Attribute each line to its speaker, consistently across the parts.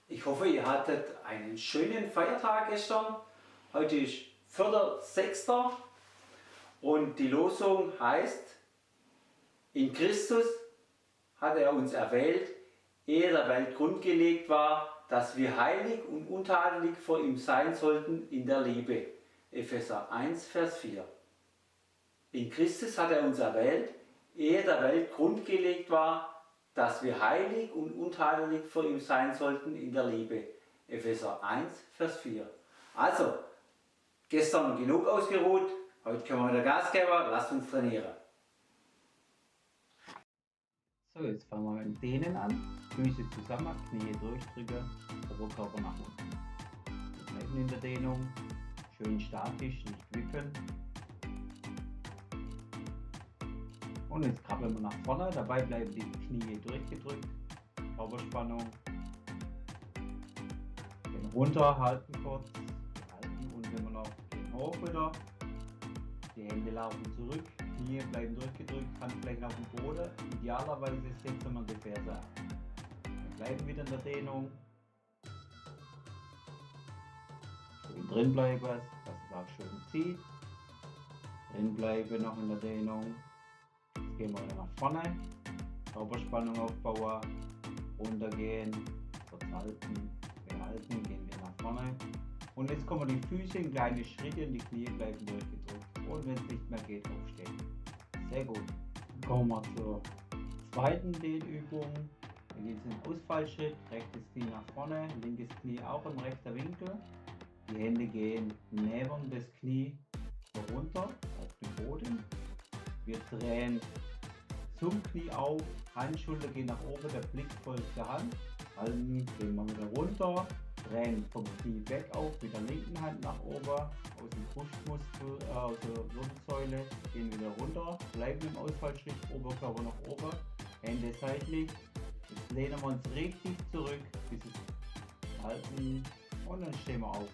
Speaker 1: Ich hoffe, ihr hattet einen schönen Feiertag gestern. Heute ist 4.6. und die Losung heißt: In Christus hat er uns erwählt, ehe der Welt Grund gelegt war, dass wir heilig und untadelig vor ihm sein sollten in der Liebe. Epheser 1, Vers 4. In Christus hat er uns erwählt, ehe der Welt Grund gelegt war, dass wir heilig und untadelig vor ihm sein sollten in der Liebe. Epheser 1, Vers 4. Also, gestern genug ausgeruht, heute können wir wieder Gas geben, lasst uns trainieren.
Speaker 2: So, jetzt fangen wir mit dem Dehnen an. Füße zusammen, Knie durchdrücken, Oberkörper nach unten. Wir bleiben in der Dehnung, schön statisch, nicht wippen. Und jetzt krabbeln wir nach vorne, dabei bleiben die Knie durchgedrückt, Körperspannung. Gehen runter, halten kurz, halten und wenn wir noch gehen hoch wieder. Die Hände laufen zurück, Knie bleiben durchgedrückt, Handflächen auf dem Boden. Idealerweise setzen wir die Ferse ab. Wir bleiben wieder in der Dehnung. Schön drin bleiben, dass es auch schön zieht. Drin bleiben noch in der Dehnung. Jetzt gehen wir wieder nach vorne. Körperspannung aufbauen. Runtergehen. Kurz halten. Behalten. Gehen wir nach vorne. Und jetzt kommen die Füße in kleine Schritte und die Knie bleiben durchgedrückt. Und wenn es nicht mehr geht, aufstehen. Sehr gut. Dann kommen wir zur zweiten Dehnübung. Wir gehen in den Ausfallschritt. Rechtes Knie nach vorne, linkes Knie auch im rechten Winkel. Die Hände gehen neben das Knie runter auf den Boden. Wir drehen zum Knie auf, Handschulter gehen nach oben, der Blick folgt der Hand. Halten, gehen wir wieder runter. Drehen vom Knie weg auf, mit der linken Hand nach oben, aus dem Brustmuskel, aus der Wirbelsäule, gehen wieder runter, bleiben im Ausfallschritt, Oberkörper nach oben, Hände seitlich. Jetzt lehnen wir uns richtig zurück, bis es halten und dann stehen wir auf.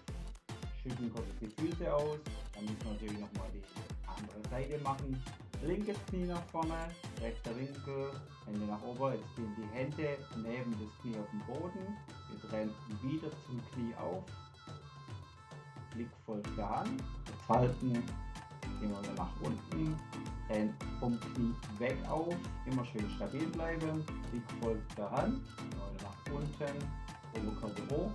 Speaker 2: Schütteln kurz die Füße aus, dann müssen wir natürlich nochmal die andere Seite machen. Linkes Knie nach vorne, rechter Winkel, Hände nach oben. Jetzt gehen die Hände neben das Knie auf den Boden. Wir drehen wieder zum Knie auf. Blick folgt der Hand. Jetzt halten, gehen wir wieder nach unten. Drehen vom Knie weg auf. Immer schön stabil bleiben. Blick folgt der Hand. Wieder nach unten. Oberkörper hoch.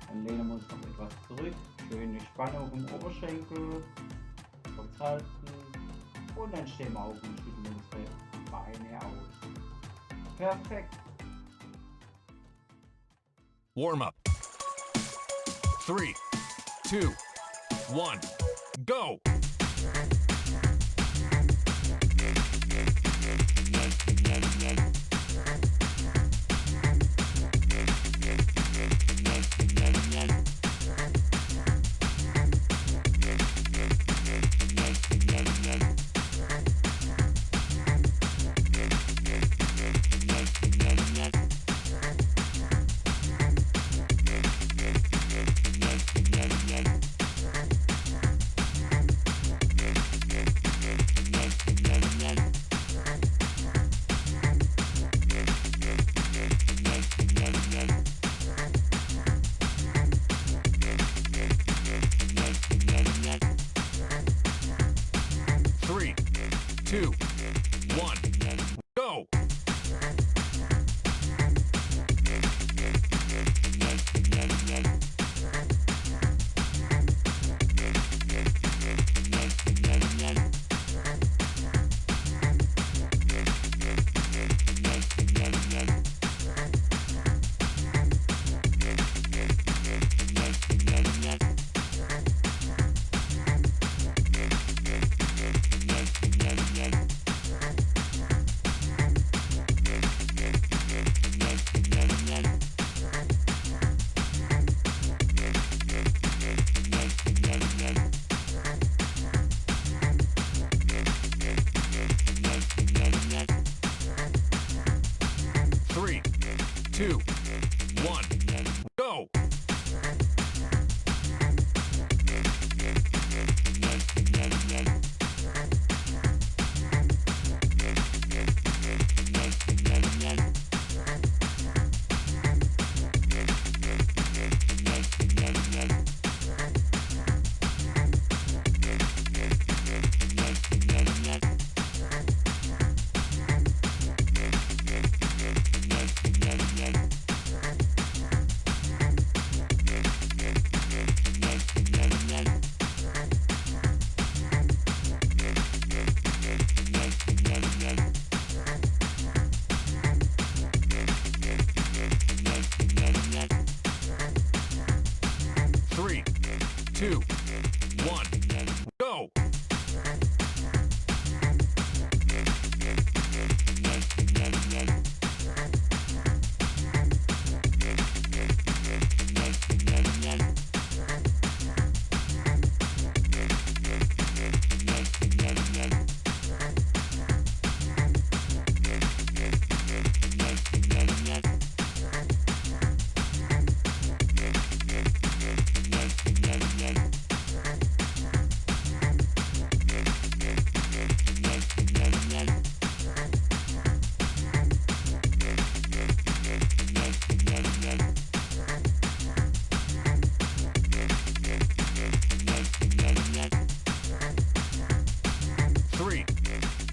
Speaker 2: Dann lehnen wir uns noch etwas zurück. Schöne Spannung im Oberschenkel. Kurz halten. Und dann stehen wir auf und schütteln unsere Beine aus. Perfekt.
Speaker 3: Warm up. 3, 2, 1, go! Go!
Speaker 4: Yeah.
Speaker 3: 2, 1, go! Three,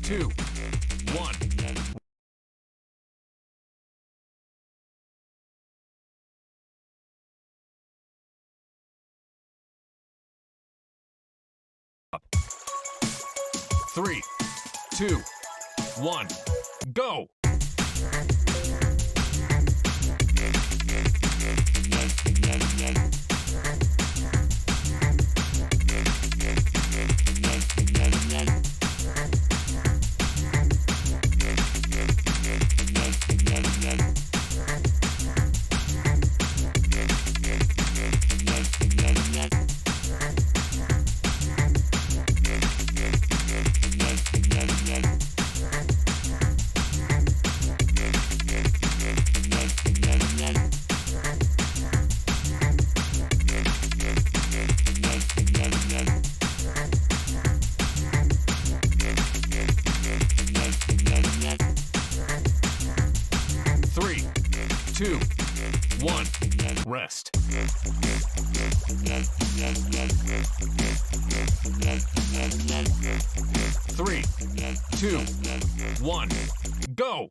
Speaker 3: two, one. 3, 2, 1, go! 3, 2, 1, rest. 3, 2, 1, go!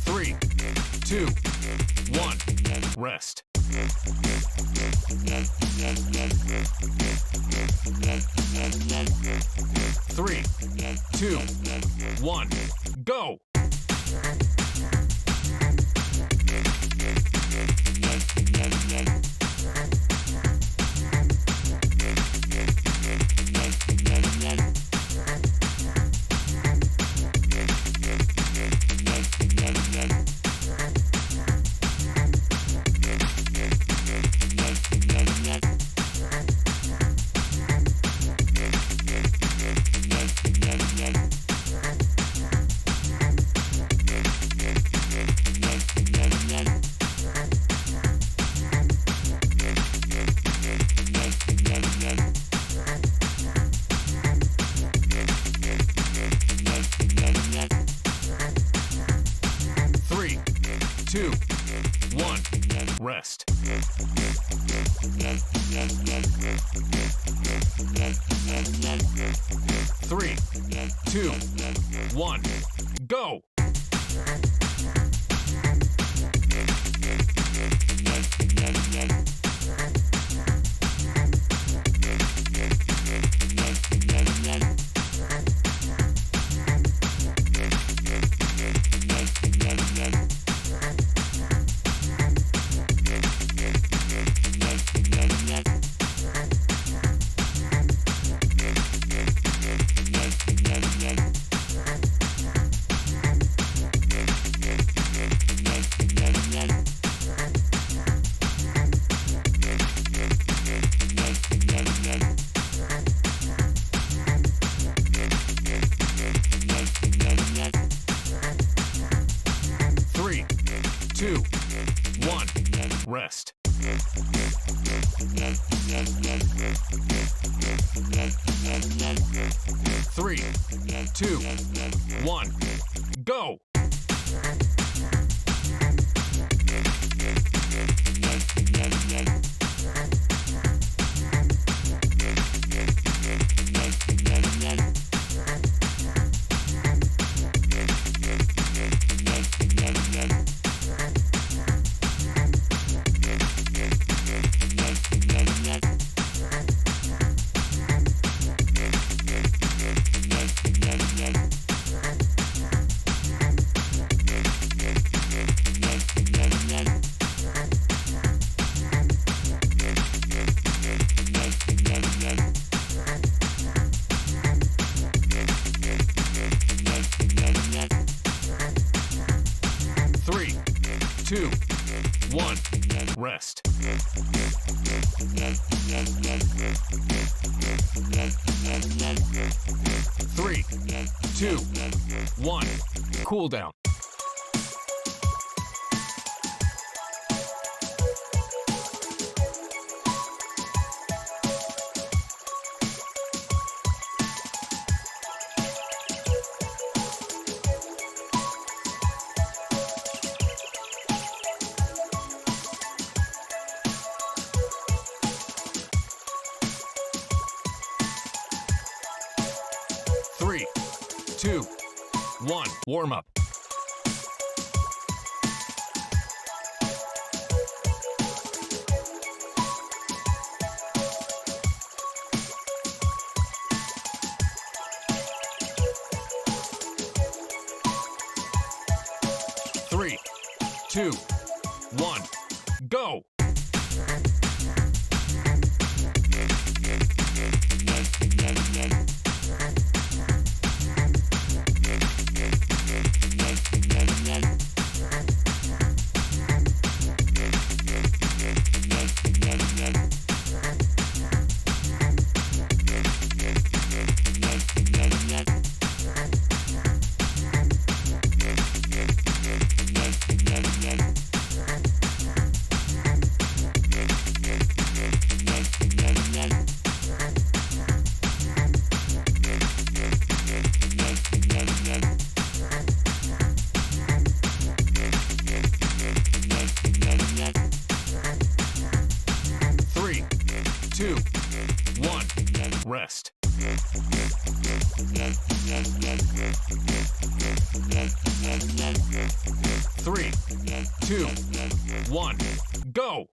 Speaker 3: 3, 2, 1, rest. 3, 2, 1, go! 3, 2, 1, rest. 3, 2, 1, go! 3, 2, 1, rest. Three, two, one, go! Three, two, one, rest. Three, two, one, cool down. Three, two, one, warm up. Three, two, one, go! Three, two, one, rest. Three, two, one, go!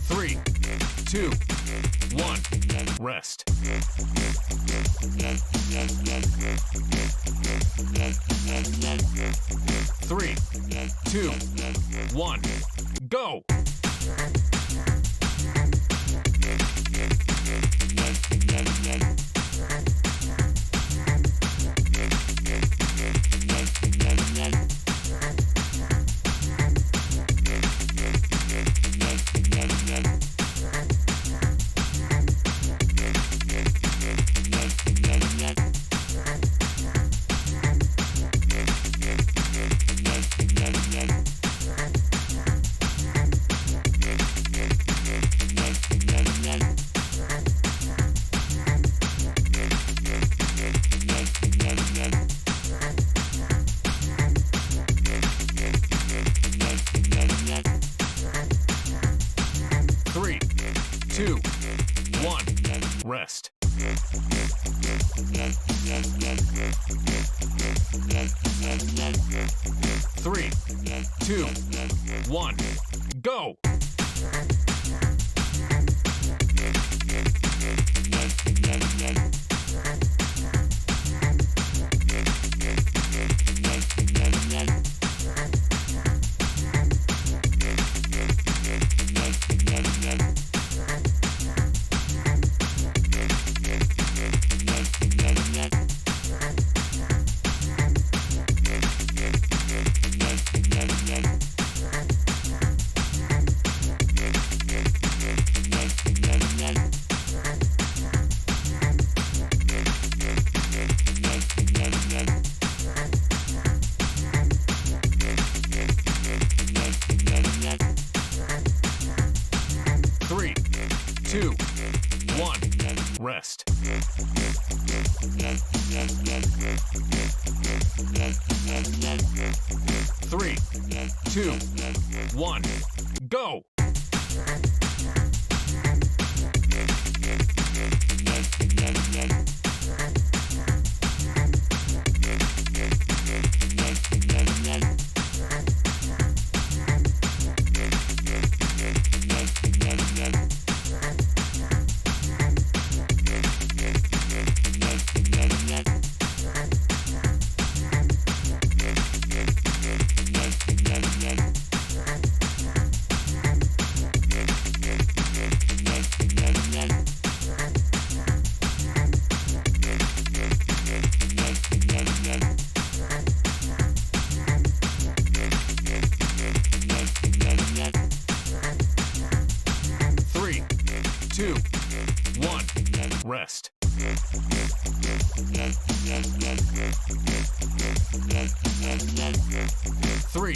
Speaker 3: Three, two, one, rest. Three, two, one, go! Three, two, one, rest. Three, two, one, go! Three, two, one, rest. 3, 2, 1, go! Three, two, one, rest. 3,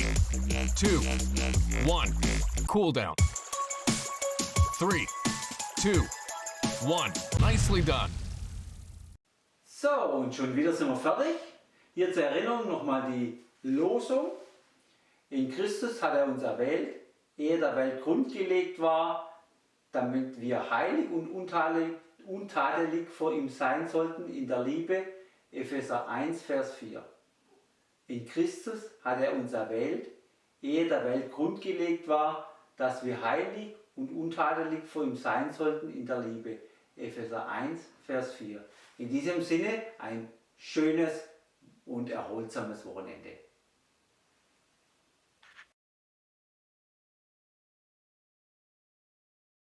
Speaker 3: 2, 1, cool down. 3, 2, 1, nicely done.
Speaker 1: So, und schon wieder sind wir fertig. Hier zur Erinnerung nochmal die Losung. In Christus hat er uns erwählt, ehe der Welt grundgelegt war, damit wir heilig und untadelig vor ihm sein sollten in der Liebe. Epheser 1, Vers 4. In Christus hat er uns erwählt, ehe der Welt grundgelegt war, dass wir heilig und untadelig vor ihm sein sollten in der Liebe. Epheser 1, Vers 4. In diesem Sinne ein schönes und erholsames Wochenende.